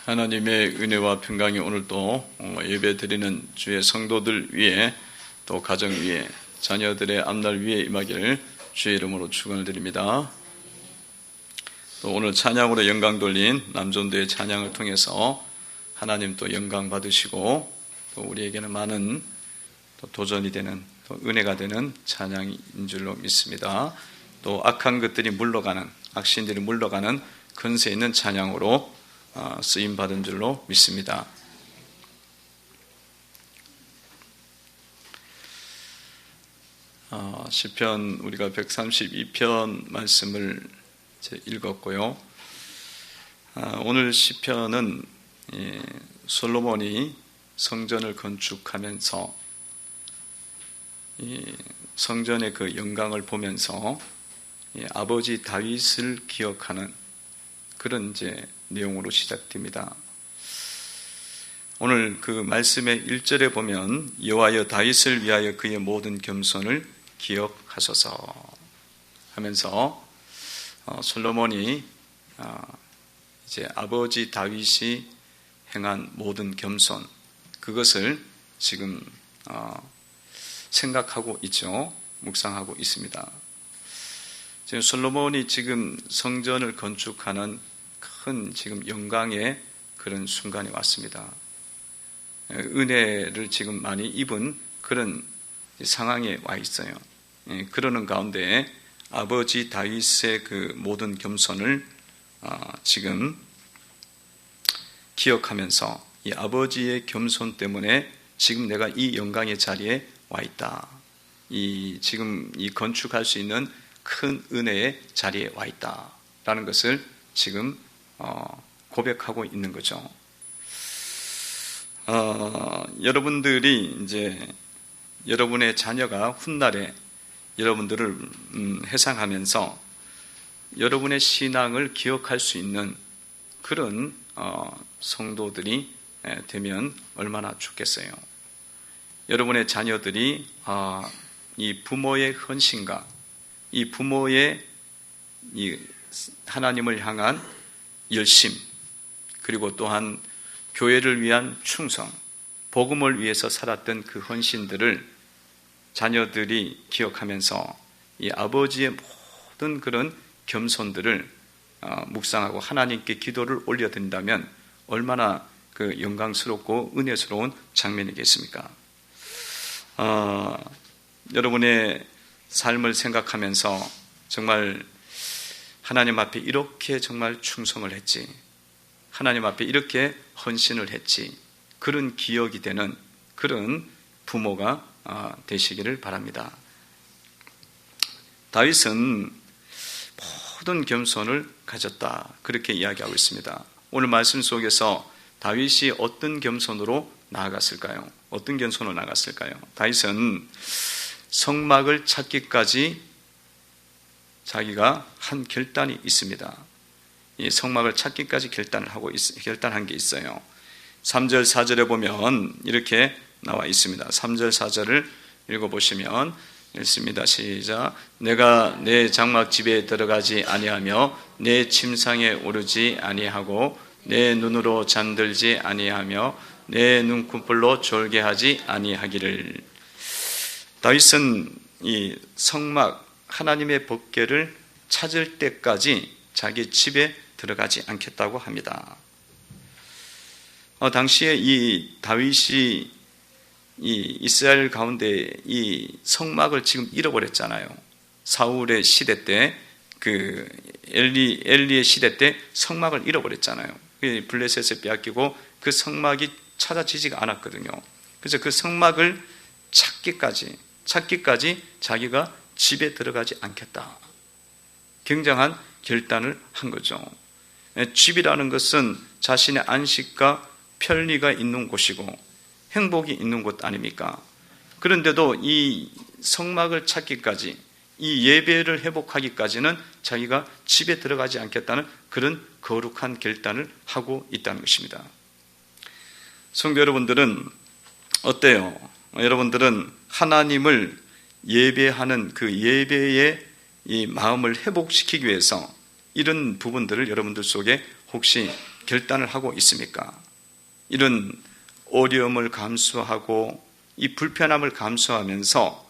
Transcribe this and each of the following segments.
하나님의 은혜와 평강이 오늘도 예배 드리는 주의 성도들 위에, 또 가정 위에, 자녀들의 앞날 위에 임하기를 주의 이름으로 축원을 드립니다. 또 오늘 찬양으로 영광 돌린 남존도의 찬양을 통해서 하나님 또 영광 받으시고, 또 우리에게는 많은 또 도전이 되는, 또 은혜가 되는 찬양인 줄로 믿습니다. 또 악한 것들이 물러가는, 악신들이 물러가는 근세 있는 찬양으로 쓰임 받은 줄로 믿습니다. 시편 우리가 132편 말씀을 읽었고요. 오늘 시편은 솔로몬이 성전을 건축하면서 성전의 그 영광을 보면서 아버지 다윗을 기억하는 그런 내용으로 시작됩니다. 오늘 그 말씀의 1절에 보면 여호와여 다윗을 위하여 그의 모든 겸손을 기억하소서 하면서 솔로몬이 이제 아버지 다윗이 행한 모든 겸손, 그것을 지금 생각하고 있죠. 묵상하고 있습니다. 지금 솔로몬이 지금 성전을 건축하는 큰 지금 영광의 그런 순간이 왔습니다. 은혜를 지금 많이 입은 그런 상황에 와 있어요. 그러는 가운데 아버지 다윗의 그 모든 겸손을 지금 기억하면서 이 아버지의 겸손 때문에 지금 내가 이 영광의 자리에 와 있다. 지금 이 건축할 수 있는 큰 은혜의 자리에 와 있다라는 것을 지금 고백하고 있는 거죠. 여러분들이 이제 여러분의 자녀가 훗날에 여러분들을 회상하면서 여러분의 신앙을 기억할 수 있는 그런 성도들이 되면 얼마나 좋겠어요. 여러분의 자녀들이 이 부모의 헌신과 이 부모의 이 하나님을 향한 열심, 그리고 또한 교회를 위한 충성, 복음을 위해서 살았던 그 헌신들을 자녀들이 기억하면서 이 아버지의 모든 그런 겸손들을 묵상하고 하나님께 기도를 올려드린다면 얼마나 그 영광스럽고 은혜스러운 장면이겠습니까? 여러분의 삶을 생각하면서 정말 하나님 앞에 이렇게 정말 충성을 했지, 하나님 앞에 이렇게 헌신을 했지, 그런 기억이 되는 그런 부모가 되시기를 바랍니다. 다윗은 모든 겸손을 가졌다, 그렇게 이야기하고 있습니다. 오늘 말씀 속에서 다윗이 어떤 겸손으로 나아갔을까요? 어떤 겸손으로 나아갔을까요? 다윗은 성막을 찾기까지 자기가 한 결단이 있습니다. 이 성막을 찾기까지 결단한 게 있어요. 3절 4절에 보면 이렇게 나와 있습니다. 3절 4절을 읽어보시면 읽습니다. 시작. 내가 내 장막 집에 들어가지 아니하며 내 침상에 오르지 아니하고 내 눈으로 잠들지 아니하며 내 눈꺼풀로 졸게하지 아니하기를. 다윗은 이 성막, 하나님의 법궤를 찾을 때까지 자기 집에 들어가지 않겠다고 합니다. 당시에 이 다윗이 이 이스라엘 가운데 이 성막을 지금 잃어버렸잖아요. 사울의 시대 때, 그 엘리의 시대 때 성막을 잃어버렸잖아요. 블레셋에 빼앗기고 그 성막이 찾아지지가 않았거든요. 그래서 그 성막을 찾기까지 자기가 집에 들어가지 않겠다, 굉장한 결단을 한 거죠. 집이라는 것은 자신의 안식과 편리가 있는 곳이고 행복이 있는 곳 아닙니까? 그런데도 이 성막을 찾기까지, 이 예배를 회복하기까지는 자기가 집에 들어가지 않겠다는 그런 거룩한 결단을 하고 있다는 것입니다. 성도 여러분들은 어때요? 여러분들은 하나님을 예배하는 그 예배의 이 마음을 회복시키기 위해서 이런 부분들을 여러분들 속에 혹시 결단을 하고 있습니까? 이런 어려움을 감수하고 이 불편함을 감수하면서까지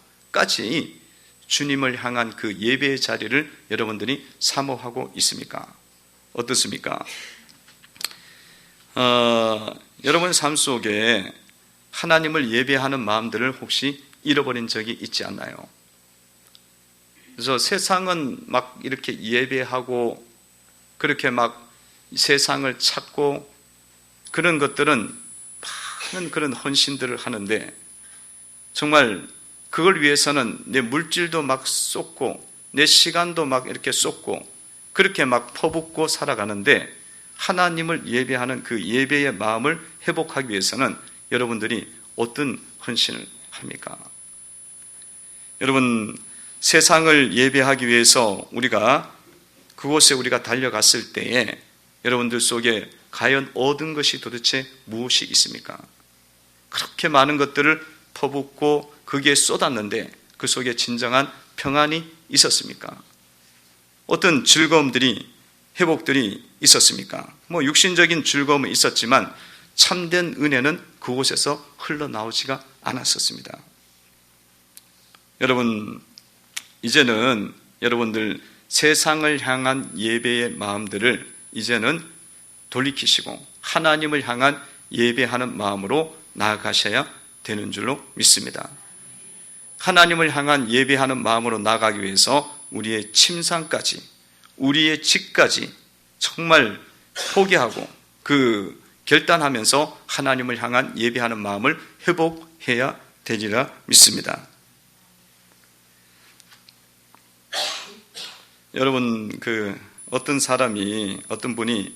주님을 향한 그 예배의 자리를 여러분들이 사모하고 있습니까? 어떻습니까? 여러분 삶 속에 하나님을 예배하는 마음들을 혹시 잃어버린 적이 있지 않나요? 그래서 세상은 막 이렇게 예배하고 그렇게 막 세상을 찾고 그런 것들은 많은 그런 헌신들을 하는데 정말 그걸 위해서는 내 물질도 막 쏟고 내 시간도 막 이렇게 쏟고 그렇게 막 퍼붓고 살아가는데 하나님을 예배하는 그 예배의 마음을 회복하기 위해서는 여러분들이 어떤 헌신을 합니까? 여러분 세상을 예배하기 위해서 그곳에 우리가 달려갔을 때에 여러분들 속에 과연 얻은 것이 도대체 무엇이 있습니까? 그렇게 많은 것들을 퍼붓고 거기에 쏟았는데 그 속에 진정한 평안이 있었습니까? 어떤 즐거움들이 회복들이 있었습니까? 육신적인 즐거움은 있었지만 참된 은혜는 그곳에서 흘러나오지가 않았었습니다. 여러분 이제는 여러분들 세상을 향한 예배의 마음들을 이제는 돌이키시고 하나님을 향한 예배하는 마음으로 나아가셔야 되는 줄로 믿습니다. 하나님을 향한 예배하는 마음으로 나아가기 위해서 우리의 침상까지 우리의 집까지 정말 포기하고 결단하면서 하나님을 향한 예배하는 마음을 회복해야 되리라 믿습니다. 여러분 어떤 분이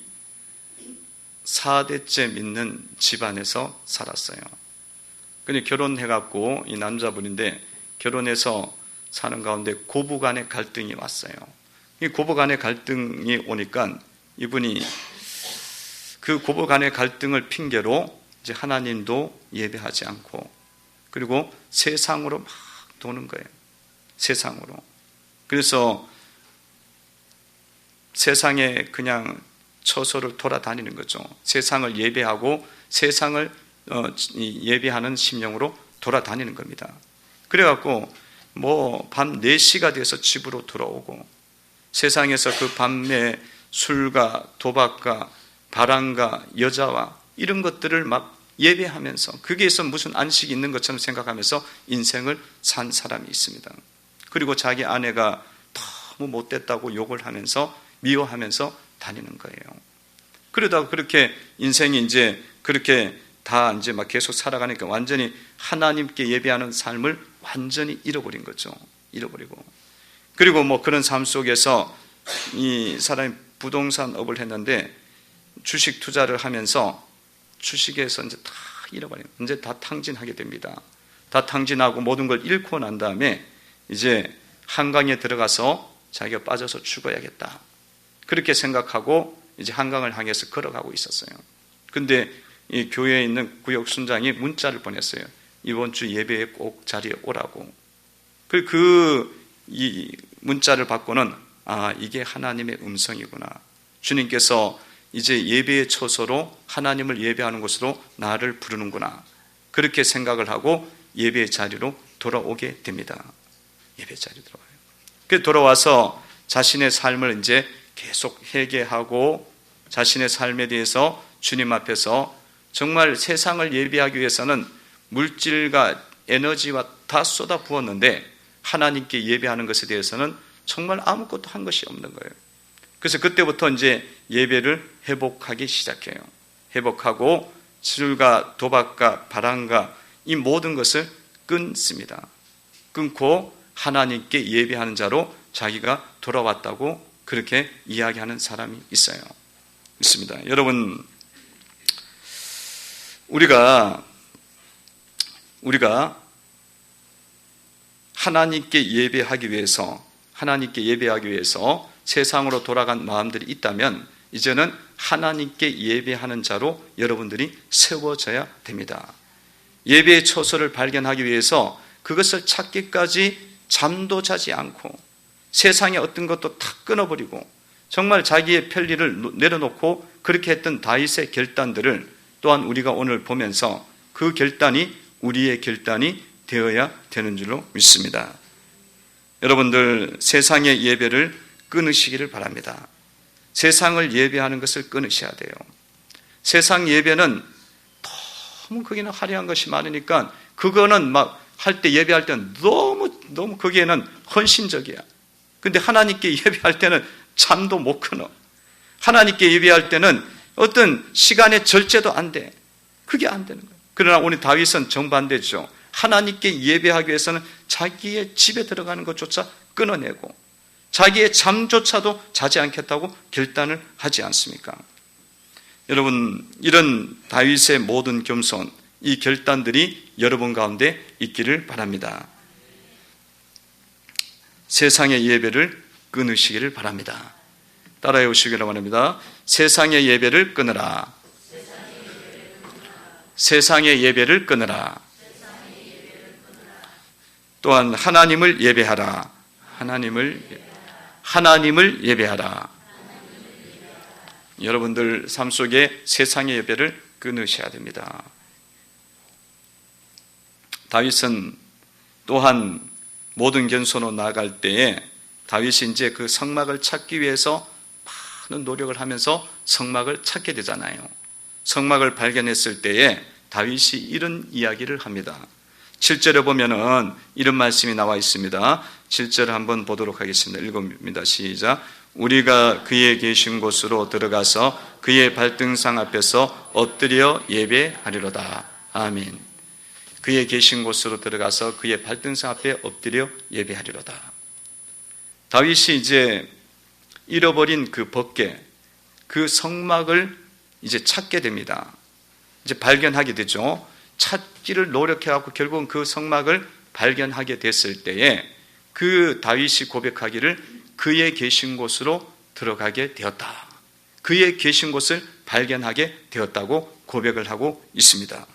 4대째 믿는 집안에서 살았어요. 근데 결혼해갖고 이 남자분인데 결혼해서 사는 가운데 고부간의 갈등이 왔어요. 이 고부간의 갈등이 오니까 이분이 그 고부간의 갈등을 핑계로 이제 하나님도 예배하지 않고 그리고 세상으로 막 도는 거예요. 세상으로. 그래서 세상에 그냥 처소를 돌아다니는 거죠. 세상을 예배하고 세상을 예배하는 심령으로 돌아다니는 겁니다. 그래갖고 밤 4시가 돼서 집으로 돌아오고 세상에서 그 밤에 술과 도박과 바람과 여자와 이런 것들을 막 예배하면서 거기에서 무슨 안식이 있는 것처럼 생각하면서 인생을 산 사람이 있습니다. 그리고 자기 아내가 너무 못됐다고 욕을 하면서 미워하면서 다니는 거예요. 그러다가 그렇게 인생이 이제 그렇게 다 이제 막 계속 살아가니까 완전히 하나님께 예배하는 삶을 완전히 잃어버린 거죠. 잃어버리고. 그리고 그런 삶 속에서 이 사람이 부동산업을 했는데 주식 투자를 하면서 주식에서 이제 다 잃어버려요. 이제 다 탕진하게 됩니다. 다 탕진하고 모든 걸 잃고 난 다음에 이제 한강에 들어가서 자기가 빠져서 죽어야겠다. 그렇게 생각하고 이제 한강을 향해서 걸어가고 있었어요. 근데 이 교회에 있는 구역 순장이 문자를 보냈어요. 이번 주 예배에 꼭 자리에 오라고. 이 문자를 받고는 이게 하나님의 음성이구나. 주님께서 이제 예배의 처소로 하나님을 예배하는 곳으로 나를 부르는구나. 그렇게 생각을 하고 예배의 자리로 돌아오게 됩니다. 예배 자리로 돌아와요. 그 돌아와서 자신의 삶을 이제 계속 회개하고 자신의 삶에 대해서 주님 앞에서 정말 세상을 예배하기 위해서는 물질과 에너지와 다 쏟아 부었는데 하나님께 예배하는 것에 대해서는 정말 아무것도 한 것이 없는 거예요. 그래서 그때부터 이제 예배를 회복하기 시작해요. 회복하고 술과 도박과 바람과 이 모든 것을 끊습니다. 끊고 하나님께 예배하는 자로 자기가 돌아왔다고 그렇게 이야기하는 사람이 있습니다. 여러분, 우리가 하나님께 예배하기 위해서 세상으로 돌아간 마음들이 있다면 이제는 하나님께 예배하는 자로 여러분들이 세워져야 됩니다. 예배의 처소를 발견하기 위해서 그것을 찾기까지 잠도 자지 않고 세상의 어떤 것도 다 끊어버리고 정말 자기의 편리를 내려놓고 그렇게 했던 다윗의 결단들을 또한 우리가 오늘 보면서 그 결단이 우리의 결단이 되어야 되는 줄로 믿습니다. 여러분들 세상의 예배를 끊으시기를 바랍니다. 세상을 예배하는 것을 끊으셔야 돼요. 세상 예배는 너무 거기는 화려한 것이 많으니까 그거는 막 할 때 예배할 때는 너무 거기에는 헌신적이야. 근데 하나님께 예배할 때는 잠도 못 끊어. 하나님께 예배할 때는 어떤 시간의 절제도 안 돼. 그게 안 되는 거예요. 그러나 오늘 다윗은 정반대죠. 하나님께 예배하기 위해서는 자기의 집에 들어가는 것조차 끊어내고 자기의 잠조차도 자지 않겠다고 결단을 하지 않습니까? 여러분, 이런 다윗의 모든 겸손, 이 결단들이 여러분 가운데 있기를 바랍니다. 세상의 예배를 끊으시기를 바랍니다. 따라해 오시기를 바랍니다. 세상의 예배를 끊으라. 세상의 예배를 끊으라. 또한 하나님을 예배하라. 하나님을 예배하라. 여러분들 삶 속에 세상의 예배를 끊으셔야 됩니다. 다윗은 또한 모든 겸손으로 나아갈 때에 다윗이 이제 그 성막을 찾기 위해서 많은 노력을 하면서 성막을 찾게 되잖아요. 성막을 발견했을 때에 다윗이 이런 이야기를 합니다. 7절에 보면은 이런 말씀이 나와 있습니다. 7절 한번 보도록 하겠습니다. 읽어봅니다. 시작. 우리가 그의 계신 곳으로 들어가서 그의 발등상 앞에서 엎드려 예배하리로다. 아멘. 그의 계신 곳으로 들어가서 그의 발등상 앞에 엎드려 예배하리로다. 다윗이 이제 잃어버린 그 벗개, 그 성막을 이제 찾게 됩니다. 이제 발견하게 되죠. 찾기를 노력해갖고 결국은 그 성막을 발견하게 됐을 때에 그 다윗이 고백하기를 그의 계신 곳으로 들어가게 되었다. 그의 계신 곳을 발견하게 되었다고 고백을 하고 있습니다.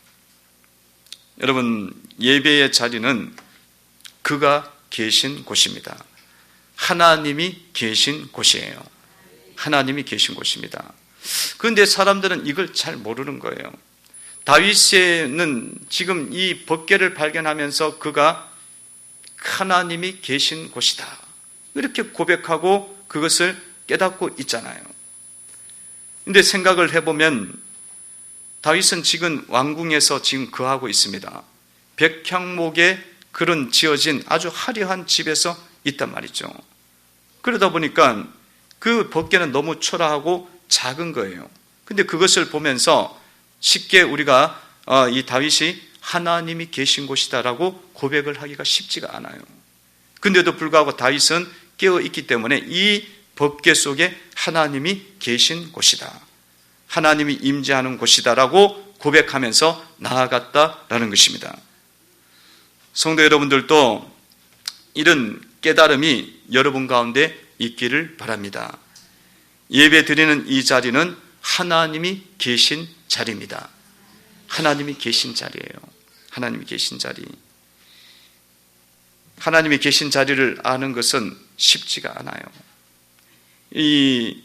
여러분, 예배의 자리는 그가 계신 곳입니다. 하나님이 계신 곳이에요. 하나님이 계신 곳입니다. 그런데 사람들은 이걸 잘 모르는 거예요. 다윗은 지금 이 벗개를 발견하면서 그가 하나님이 계신 곳이다. 이렇게 고백하고 그것을 깨닫고 있잖아요. 그런데 생각을 해보면 다윗은 지금 왕궁에서 지금 거하고 있습니다. 백향목에 그런 지어진 아주 화려한 집에서 있단 말이죠. 그러다 보니까 그 벗개는 너무 초라하고 작은 거예요. 근데 그것을 보면서 쉽게 우리가 이 다윗이 하나님이 계신 곳이다라고 고백을 하기가 쉽지가 않아요. 근데도 불구하고 다윗은 깨어 있기 때문에 이 벗개 속에 하나님이 계신 곳이다. 하나님이 임재하는 곳이다라고 고백하면서 나아갔다라는 것입니다. 성도 여러분들도 이런 깨달음이 여러분 가운데 있기를 바랍니다. 예배 드리는 이 자리는 하나님이 계신 자리입니다. 하나님이 계신 자리예요. 하나님이 계신 자리. 하나님이 계신 자리를 아는 것은 쉽지가 않아요. 이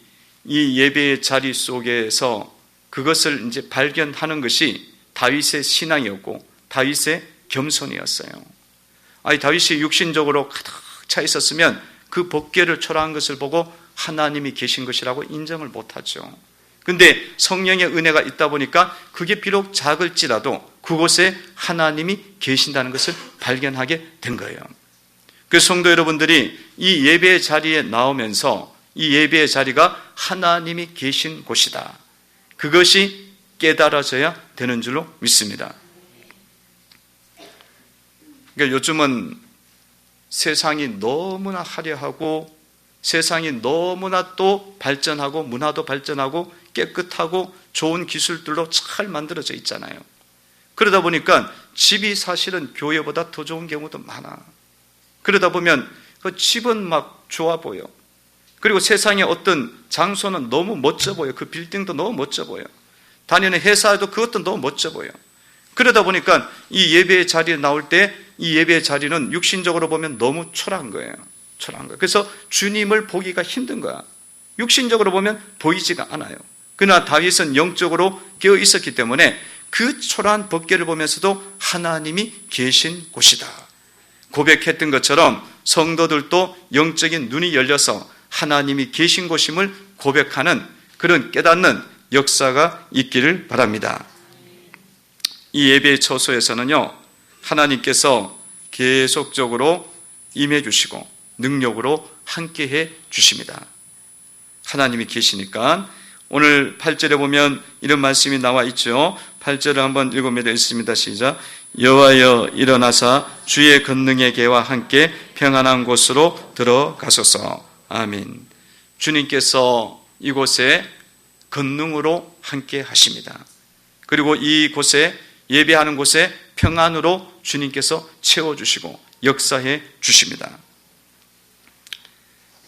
예배의 자리 속에서 그것을 이제 발견하는 것이 다윗의 신앙이었고 다윗의 겸손이었어요. 아니, 다윗이 육신적으로 가득 차 있었으면 그 벗개를 초라한 것을 보고 하나님이 계신 것이라고 인정을 못하죠. 근데 성령의 은혜가 있다 보니까 그게 비록 작을지라도 그곳에 하나님이 계신다는 것을 발견하게 된 거예요. 그래서 성도 여러분들이 이 예배의 자리에 나오면서 이 예배의 자리가 하나님이 계신 곳이다. 그것이 깨달아져야 되는 줄로 믿습니다. 그러니까 요즘은 세상이 너무나 화려하고 세상이 너무나 또 발전하고 문화도 발전하고 깨끗하고 좋은 기술들로 잘 만들어져 있잖아요. 그러다 보니까 집이 사실은 교회보다 더 좋은 경우도 많아. 그러다 보면 그 집은 막 좋아 보여. 그리고 세상의 어떤 장소는 너무 멋져 보여. 그 빌딩도 너무 멋져 보여. 다니는 회사도 그것도 너무 멋져 보여. 그러다 보니까 이 예배의 자리에 나올 때 이 예배의 자리는 육신적으로 보면 너무 초라한 거예요. 초라한 거예요. 그래서 주님을 보기가 힘든 거야. 육신적으로 보면 보이지가 않아요. 그러나 다윗은 영적으로 깨어 있었기 때문에 그 초라한 법궤를 보면서도 하나님이 계신 곳이다 고백했던 것처럼 성도들도 영적인 눈이 열려서 하나님이 계신 곳임을 고백하는 그런 깨닫는 역사가 있기를 바랍니다. 이 예배의 처소에서는요, 하나님께서 계속적으로 임해 주시고 능력으로 함께해 주십니다. 하나님이 계시니까 오늘 8절에 보면 이런 말씀이 나와 있죠. 8절을 한번 읽어보면 있습니다. 시작. 여호와여 일어나사 주의 권능의 계와 함께 평안한 곳으로 들어가소서. 아멘. 주님께서 이곳에 권능으로 함께 하십니다. 그리고 이곳에 예배하는 곳에 평안으로 주님께서 채워주시고 역사해 주십니다.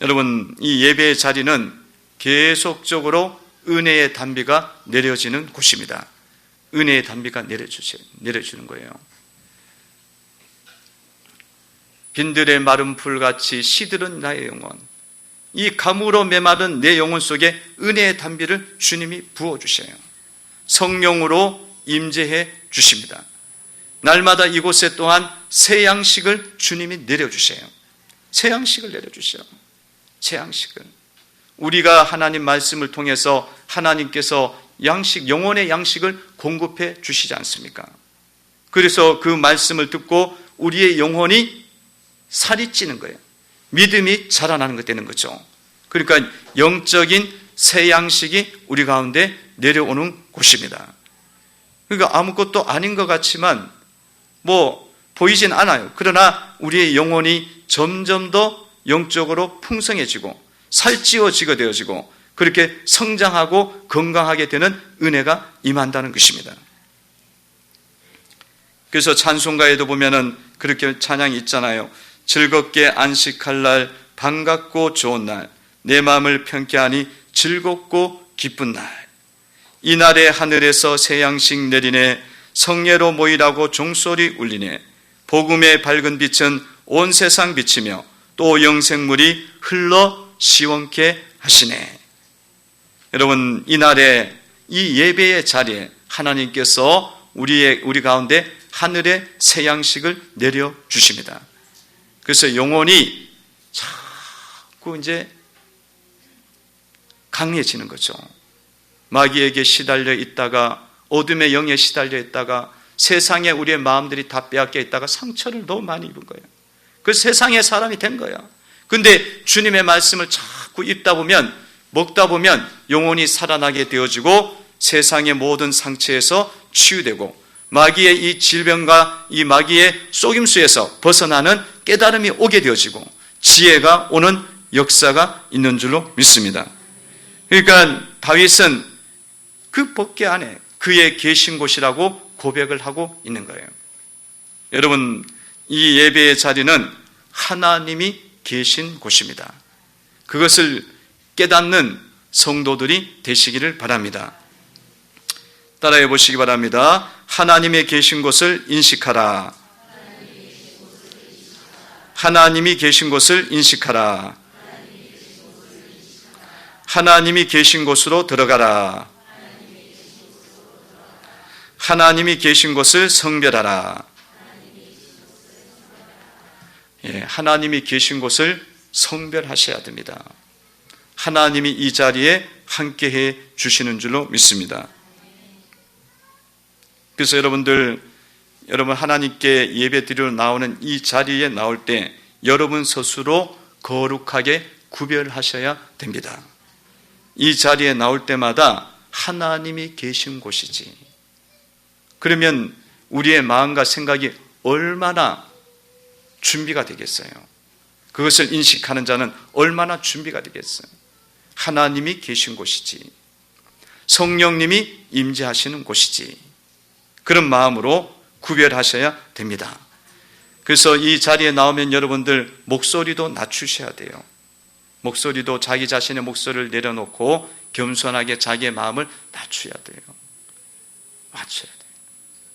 여러분, 이 예배의 자리는 계속적으로 은혜의 단비가 내려지는 곳입니다. 은혜의 단비가 내려주는 거예요. 빈들의 마른 풀같이 시들은 나의 영혼, 이 가물어 메마른 내 영혼 속에 은혜의 단비를 주님이 부어주셔요. 성령으로 임재해 주십니다. 날마다 이곳에 또한 새 양식을 주님이 내려주셔요. 새 양식을 내려주셔요. 새 양식을. 우리가 하나님 말씀을 통해서 하나님께서 양식, 영혼의 양식을 공급해 주시지 않습니까? 그래서 그 말씀을 듣고 우리의 영혼이 살이 찌는 거예요. 믿음이 자라나는 것 되는 거죠. 그러니까 영적인 새 양식이 우리 가운데 내려오는 곳입니다. 그러니까 아무것도 아닌 것 같지만 보이진 않아요. 그러나 우리의 영혼이 점점 더 영적으로 풍성해지고 살찌워지게 되어지고 그렇게 성장하고 건강하게 되는 은혜가 임한다는 것입니다. 그래서 찬송가에도 보면은 그렇게 찬양이 있잖아요. 즐겁게 안식할 날, 반갑고 좋은 날, 내 마음을 편케하니 즐겁고 기쁜 날. 이날에 하늘에서 새 양식 내리네, 성례로 모이라고 종소리 울리네. 복음의 밝은 빛은 온 세상 비치며 또 영생물이 흘러 시원케 하시네. 여러분, 이날에 이 예배의 자리에 하나님께서 우리 가운데 하늘의 새 양식을 내려주십니다. 그래서 영혼이 자꾸 이제 강해지는 거죠. 마귀에게 시달려 있다가 어둠의 영에 시달려 있다가 세상에 우리의 마음들이 다 빼앗겨 있다가 상처를 너무 많이 입은 거예요. 그 세상의 사람이 된 거예요. 근데 주님의 말씀을 자꾸 읽다 보면, 먹다 보면 영혼이 살아나게 되어지고 세상의 모든 상처에서 치유되고 마귀의 이 질병과 이 마귀의 속임수에서 벗어나는 깨달음이 오게 되어지고 지혜가 오는 역사가 있는 줄로 믿습니다. 그러니까 다윗은 그 법궤 안에 그의 계신 곳이라고 고백을 하고 있는 거예요. 여러분, 이 예배의 자리는 하나님이 계신 곳입니다. 그것을 깨닫는 성도들이 되시기를 바랍니다. 따라해 보시기 바랍니다. 하나님의 계신 곳을 인식하라. 하나님이 계신 곳을 인식하라. 하나님이 계신 곳으로 들어가라. 하나님이 계신 곳을 성별하라. 하나님이 계신 곳을 성별하셔야 됩니다. 하나님이 이 자리에 함께해 주시는 줄로 믿습니다. 그래서 여러분 하나님께 예배 드리러 나오는 이 자리에 나올 때 여러분 스스로 거룩하게 구별하셔야 됩니다. 이 자리에 나올 때마다 하나님이 계신 곳이지. 그러면 우리의 마음과 생각이 얼마나 준비가 되겠어요? 그것을 인식하는 자는 얼마나 준비가 되겠어요? 하나님이 계신 곳이지. 성령님이 임재하시는 곳이지. 그런 마음으로 구별하셔야 됩니다. 그래서 이 자리에 나오면 여러분들 목소리도 낮추셔야 돼요. 목소리도 자기 자신의 목소리를 내려놓고 겸손하게 자기의 마음을 낮춰야 돼요. 낮춰야 돼요.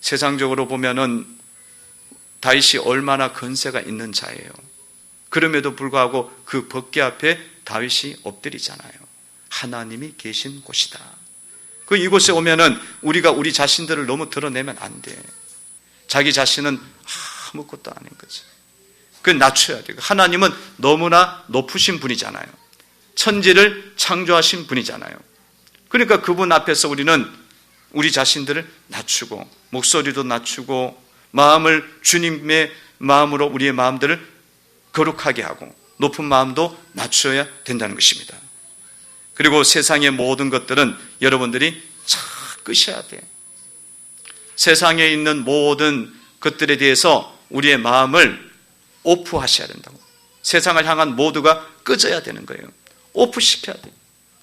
세상적으로 보면은 다윗이 얼마나 건세가 있는 자예요. 그럼에도 불구하고 그 법궤 앞에 다윗이 엎드리잖아요. 하나님이 계신 곳이다. 이곳에 오면은 우리가 우리 자신들을 너무 드러내면 안 돼. 자기 자신은 아무것도 아닌 거지. 낮춰야 돼요. 하나님은 너무나 높으신 분이잖아요. 천지를 창조하신 분이잖아요. 그러니까 그분 앞에서 우리는 우리 자신들을 낮추고 목소리도 낮추고 마음을 주님의 마음으로 우리의 마음들을 거룩하게 하고 높은 마음도 낮춰야 된다는 것입니다. 그리고 세상의 모든 것들은 여러분들이 잘 끄셔야 돼요. 세상에 있는 모든 것들에 대해서 우리의 마음을 오프하셔야 된다고. 세상을 향한 모두가 끄져야 되는 거예요. 오프시켜야 돼요.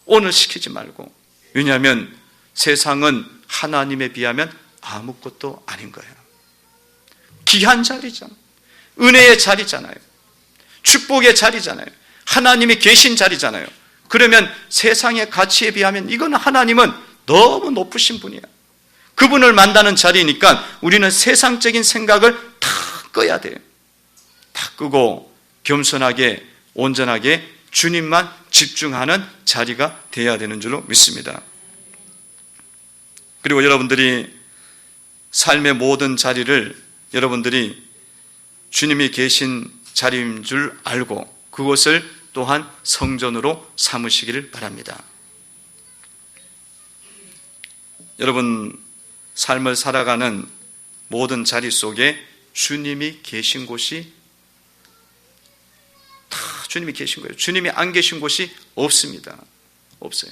오늘 시키지 말고. 왜냐하면 세상은 하나님에 비하면 아무것도 아닌 거예요. 귀한 자리잖아요. 은혜의 자리잖아요. 축복의 자리잖아요. 하나님이 계신 자리잖아요. 그러면 세상의 가치에 비하면 이건 하나님은 너무 높으신 분이야. 그분을 만나는 자리니까 우리는 세상적인 생각을 다 꺼야 돼요. 다 끄고 겸손하게 온전하게 주님만 집중하는 자리가 되어야 되는 줄로 믿습니다. 그리고 여러분들이 삶의 모든 자리를 여러분들이 주님이 계신 자리인 줄 알고 그것을 또한 성전으로 삼으시기를 바랍니다. 여러분 삶을 살아가는 모든 자리 속에 주님이 계신 곳이 다 주님이 계신 거예요. 주님이 안 계신 곳이 없습니다. 없어요.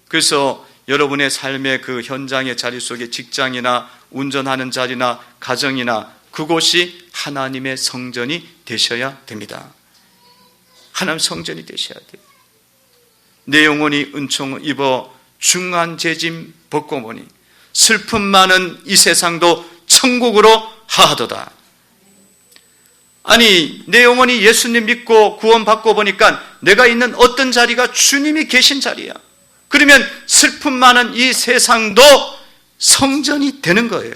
그래서 여러분의 삶의 그 현장의 자리 속에 직장이나 운전하는 자리나 가정이나 그곳이 하나님의 성전이 되셔야 됩니다. 하나님 성전이 되셔야 돼요. 내 영혼이 은총을 입어 중한 재짐 벗고 보니 슬픔 많은 이 세상도 천국으로 하하도다. 아니 내 영혼이 예수님 믿고 구원받고 보니까 내가 있는 어떤 자리가 주님이 계신 자리야. 그러면 슬픔 많은 이 세상도 성전이 되는 거예요.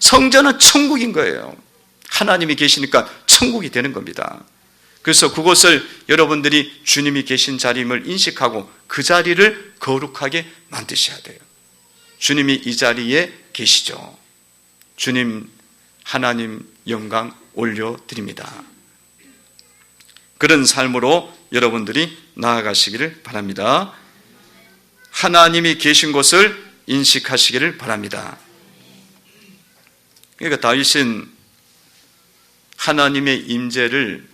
성전은 천국인 거예요. 하나님이 계시니까 천국이 되는 겁니다. 그래서 그것을 여러분들이 주님이 계신 자리임을 인식하고 그 자리를 거룩하게 만드셔야 돼요. 주님이 이 자리에 계시죠. 주님 하나님 영광 올려드립니다. 그런 삶으로 여러분들이 나아가시기를 바랍니다. 하나님이 계신 곳을 인식하시기를 바랍니다. 그러니까 다윗은 하나님의 임재를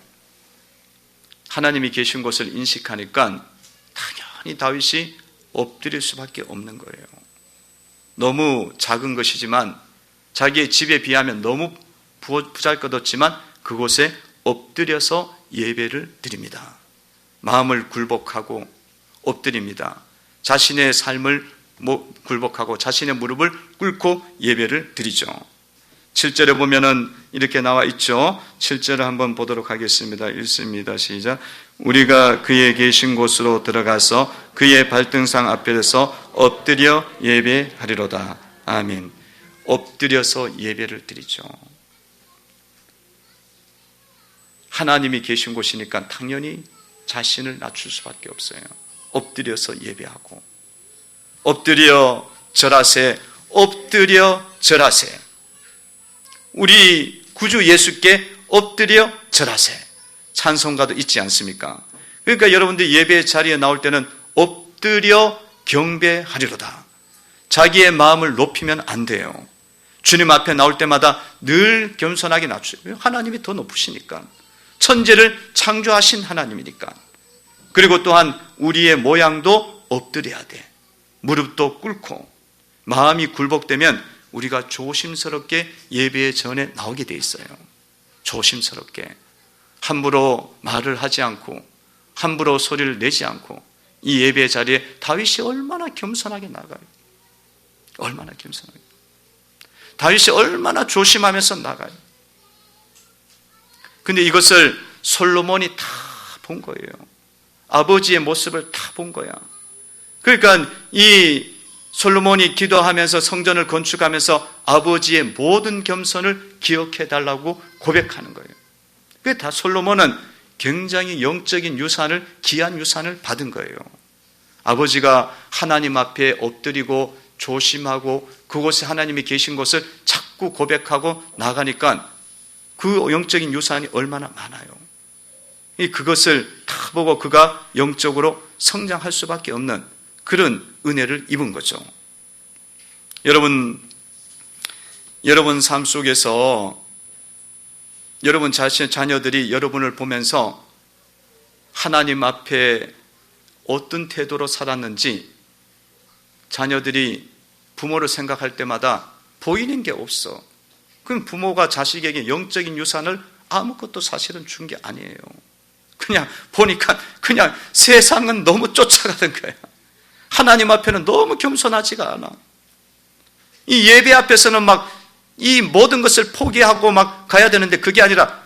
하나님이 계신 곳을 인식하니까 당연히 다윗이 엎드릴 수밖에 없는 거예요. 너무 작은 것이지만 자기의 집에 비하면 너무 보잘것없지만 그곳에 엎드려서 예배를 드립니다. 마음을 굴복하고 엎드립니다. 자신의 삶을 굴복하고 자신의 무릎을 꿇고 예배를 드리죠. 7절에 보면은 이렇게 나와 있죠. 7절을 한번 보도록 하겠습니다. 읽습니다. 시작. 우리가 그의 계신 곳으로 들어가서 그의 발등상 앞에서 엎드려 예배하리로다. 아멘. 엎드려서 예배를 드리죠. 하나님이 계신 곳이니까 당연히 자신을 낮출 수밖에 없어요. 엎드려서 예배하고 엎드려 절하세, 엎드려 절하세. 우리 구주 예수께 엎드려 절하세. 찬송가도 있지 않습니까? 그러니까 여러분들 예배 자리에 나올 때는 엎드려 경배하리로다. 자기의 마음을 높이면 안 돼요. 주님 앞에 나올 때마다 늘 겸손하게 낮추고 하나님이 더 높으시니까. 천지를 창조하신 하나님이니까. 그리고 또한 우리의 모양도 엎드려야 돼. 무릎도 꿇고 마음이 굴복되면 우리가 조심스럽게 예배 전에 나오게 돼 있어요. 조심스럽게 함부로 말을 하지 않고 함부로 소리를 내지 않고 이 예배 자리에 다윗이 얼마나 겸손하게 나가요. 얼마나 겸손하게. 다윗이 얼마나 조심하면서 나가요. 근데 이것을 솔로몬이 다 본 거예요. 아버지의 모습을 다 본 거야. 그러니까 이 솔로몬이 기도하면서 성전을 건축하면서 아버지의 모든 겸손을 기억해 달라고 고백하는 거예요. 그게 다 솔로몬은 굉장히 영적인 유산을, 귀한 유산을 받은 거예요. 아버지가 하나님 앞에 엎드리고 조심하고 그곳에 하나님이 계신 것을 자꾸 고백하고 나가니까 그 영적인 유산이 얼마나 많아요. 그것을 다 보고 그가 영적으로 성장할 수밖에 없는 그런 은혜를 입은 거죠. 여러분 삶 속에서 여러분 자신의 자녀들이 여러분을 보면서 하나님 앞에 어떤 태도로 살았는지 자녀들이 부모를 생각할 때마다 보이는 게 없어. 그럼 부모가 자식에게 영적인 유산을 아무것도 사실은 준 게 아니에요. 그냥 보니까 그냥 세상은 너무 쫓아가는 거야. 하나님 앞에는 너무 겸손하지가 않아. 이 예배 앞에서는 막 이 모든 것을 포기하고 막 가야 되는데 그게 아니라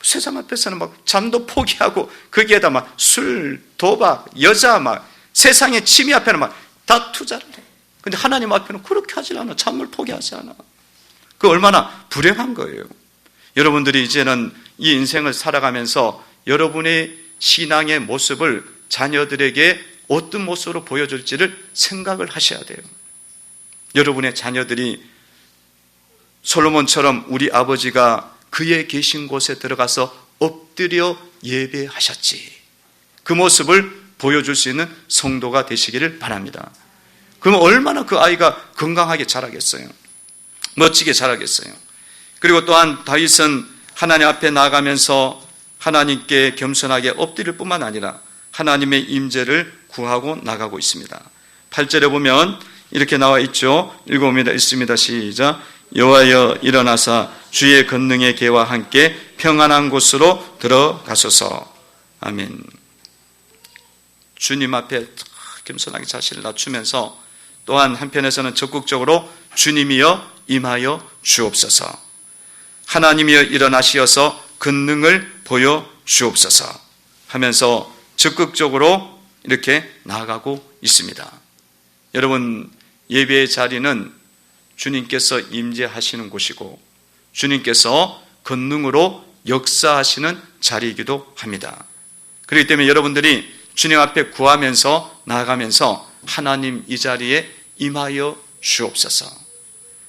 세상 앞에서는 막 잠도 포기하고 거기에다 막 술, 도박, 여자 막 세상의 취미 앞에는 막 다 투자를 해. 근데 하나님 앞에는 그렇게 하지 않아. 잠을 포기하지 않아. 그 얼마나 불행한 거예요. 여러분들이 이제는 이 인생을 살아가면서 여러분의 신앙의 모습을 자녀들에게 어떤 모습으로 보여줄지를 생각을 하셔야 돼요. 여러분의 자녀들이 솔로몬처럼 우리 아버지가 그의 계신 곳에 들어가서 엎드려 예배하셨지. 그 모습을 보여줄 수 있는 성도가 되시기를 바랍니다. 그럼 얼마나 그 아이가 건강하게 자라겠어요. 멋지게 자라겠어요. 그리고 또한 다윗은 하나님 앞에 나가면서 하나님께 겸손하게 엎드릴 뿐만 아니라 하나님의 임재를 구하고 나가고 있습니다. 8절에 보면 이렇게 나와 있죠. 읽어봅니다. 있습니다. 시작. 여호와여 일어나사 주의 권능의 개와 함께 평안한 곳으로 들어가소서. 아멘. 주님 앞에 겸손하게 자신을 낮추면서 또한 한편에서는 적극적으로 주님이여 임하여 주옵소서. 하나님이여 일어나시어서 권능을 보여 주옵소서 하면서 적극적으로 이렇게 나아가고 있습니다. 여러분, 예배의 자리는 주님께서 임재하시는 곳이고 주님께서 권능으로 역사하시는 자리이기도 합니다. 그렇기 때문에 여러분들이 주님 앞에 구하면서 나아가면서 하나님 이 자리에 임하여 주옵소서.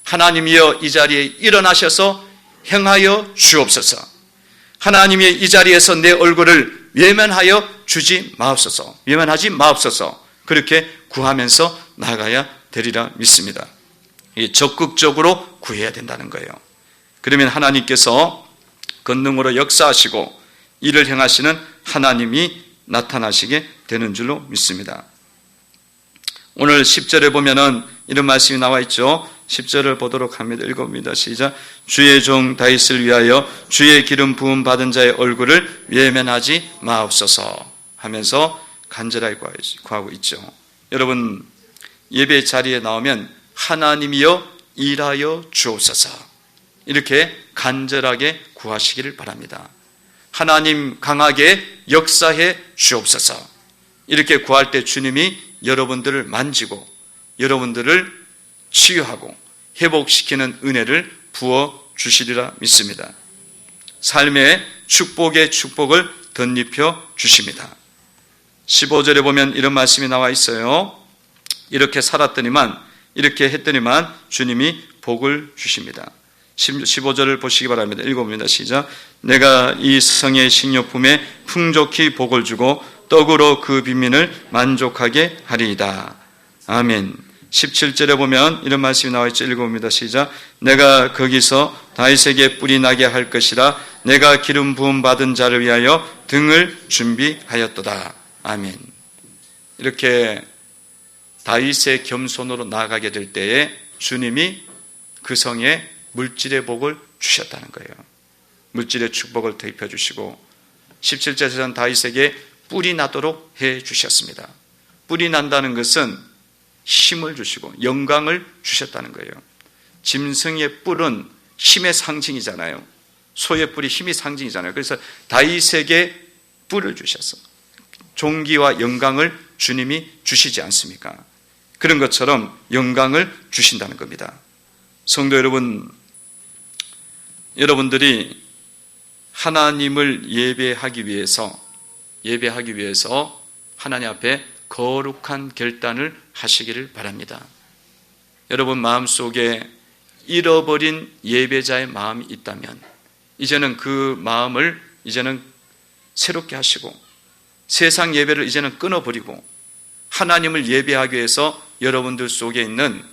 하나님이여 이 자리에 일어나셔서 행하여 주옵소서. 하나님이 이 자리에서 내 얼굴을 외면하여 주지 마옵소서. 외면하지 마옵소서. 그렇게 구하면서 나가야 되리라 믿습니다. 적극적으로 구해야 된다는 거예요. 그러면 하나님께서 권능으로 역사하시고 일을 행하시는 하나님이 나타나시게 되는 줄로 믿습니다. 오늘 10절에 보면은 이런 말씀이 나와 있죠. 10절을 보도록 합니다. 읽어봅니다. 시작. 주의 종 다윗을 위하여 주의 기름 부음 받은 자의 얼굴을 외면하지 마옵소서 하면서 간절하게 구하고 있죠. 여러분, 예배 자리에 나오면 하나님이여 일하여 주옵소서 이렇게 간절하게 구하시기를 바랍니다. 하나님 강하게 역사해 주옵소서 이렇게 구할 때 주님이 여러분들을 만지고 여러분들을 치유하고 회복시키는 은혜를 부어주시리라 믿습니다. 삶의 축복의 축복을 덧입혀 주십니다. 15절에 보면 이런 말씀이 나와 있어요. 이렇게 살았더니만 이렇게 했더니만 주님이 복을 주십니다. 15절을 보시기 바랍니다. 읽어봅니다. 시작. 내가 이 성의 식료품에 풍족히 복을 주고 떡으로 그 빈민을 만족하게 하리이다. 아멘. 17절에 보면 이런 말씀이 나와 있죠. 읽어봅니다. 시작. 내가 거기서 다윗에게 뿔이 나게 할 것이라 내가 기름 부음 받은 자를 위하여 등을 준비하였도다. 아멘. 이렇게 다윗의 겸손으로 나아가게 될 때에 주님이 그 성에 물질의 복을 주셨다는 거예요. 물질의 축복을 대입해 주시고 17절에서는 다윗에게 뿔이 나도록 해 주셨습니다. 뿔이 난다는 것은 힘을 주시고 영광을 주셨다는 거예요. 짐승의 뿔은 힘의 상징이잖아요. 소의 뿔이 힘의 상징이잖아요. 그래서 다윗에게 뿔을 주셨어. 존귀와 영광을 주님이 주시지 않습니까? 그런 것처럼 영광을 주신다는 겁니다. 성도 여러분, 여러분들이 하나님을 예배하기 위해서 하나님 앞에 거룩한 결단을 하시기를 바랍니다. 여러분 마음속에 잃어버린 예배자의 마음이 있다면 이제는 그 마음을 이제는 새롭게 하시고 세상 예배를 이제는 끊어버리고 하나님을 예배하기 위해서 여러분들 속에 있는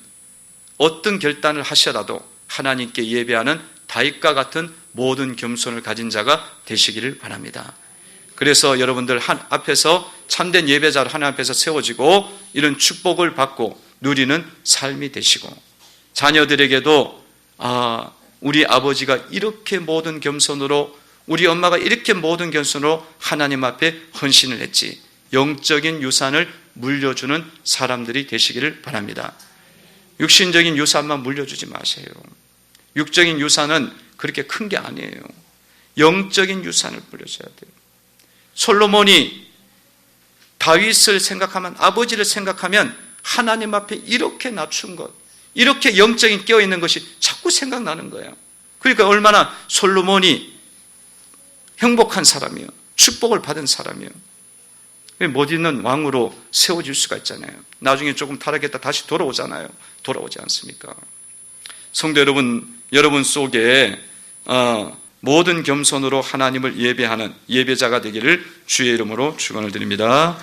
어떤 결단을 하셔라도 하나님께 예배하는 다윗과 같은 모든 겸손을 가진 자가 되시기를 바랍니다. 그래서 여러분들 앞에서 참된 예배자로 하나님 앞에서 세워지고 이런 축복을 받고 누리는 삶이 되시고 자녀들에게도 우리 아버지가 이렇게 모든 겸손으로 우리 엄마가 이렇게 모든 겸손으로 하나님 앞에 헌신을 했지 영적인 유산을 물려주는 사람들이 되시기를 바랍니다. 육신적인 유산만 물려주지 마세요. 육적인 유산은 그렇게 큰 게 아니에요. 영적인 유산을 물려줘야 돼요. 솔로몬이 다윗을 생각하면 아버지를 생각하면 하나님 앞에 이렇게 낮춘 것 이렇게 영적인 깨어있는 것이 자꾸 생각나는 거예요. 그러니까 얼마나 솔로몬이 행복한 사람이에요. 축복을 받은 사람이에요. 못 있는 왕으로 세워질 수가 있잖아요. 나중에 조금 타락했다 다시 돌아오잖아요. 돌아오지 않습니까? 성도 여러분 속에 모든 겸손으로 하나님을 예배하는 예배자가 되기를 주의 이름으로 축원을 드립니다.